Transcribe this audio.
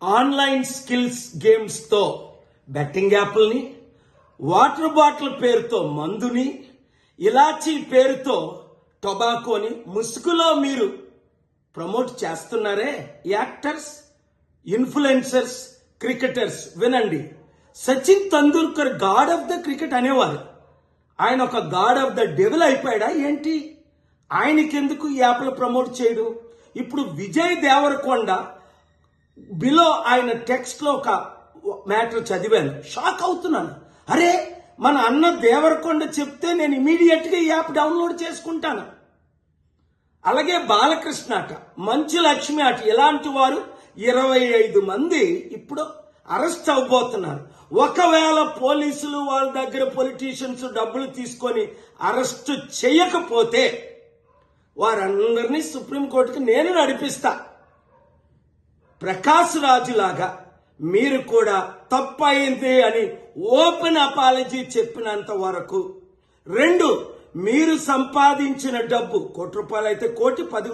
Online skills గేమ్స్తో betting యాప్ల్ని, water bottle పేరుతో మందుని, ఇలాచీ పేరుతో టొబాకోని ముసుగులో మీరు ప్రమోట్ చేస్తున్నారే యాక్టర్స్, ఇన్ఫ్లుయెన్సర్స్, క్రికెటర్స్. వినండి, Sachin Tendulkar god of the cricket అనేవారు. ఆయన ఒక గాడ్ ఆఫ్ ద డెవిల్ అయిపోయాడా ఏంటి? ఆయనకెందుకు ఈ యాప్లు ప్రమోట్ చేయడు? ఇప్పుడు విజయ్ దేవరకొండ బిలో ఆయన టెక్స్ట్ లో ఒక మ్యాటర్ చదివాను, షాక్ అవుతున్నాను. అరే, మన అన్న దేవరకొండ చెప్తే నేను ఇమీడియట్ గా ఈ యాప్ డౌన్లోడ్ చేసుకుంటాను. అలాగే బాలకృష్ణ అట, మంచు లక్ష్మి అట, ఇలాంటి వారు 25 మంది ఇప్పుడు అరెస్ట్ అవబోతున్నారు. ఒకవేళ పోలీసులు వాళ్ళ దగ్గర పొలిటీషియన్స్ డబ్బులు తీసుకొని అరెస్ట్ చేయకపోతే వారందరినీ సుప్రీంకోర్టుకి నేను నడిపిస్తా. ప్రకాష్ రాజు లాగా మీరు కూడా తప్పయింది అని ఓపెన్ అపాలజీ చెప్పినంత వరకు. 2, మీరు సంపాదించిన డబ్బు ₹1 అయితే 1 కోటి, 10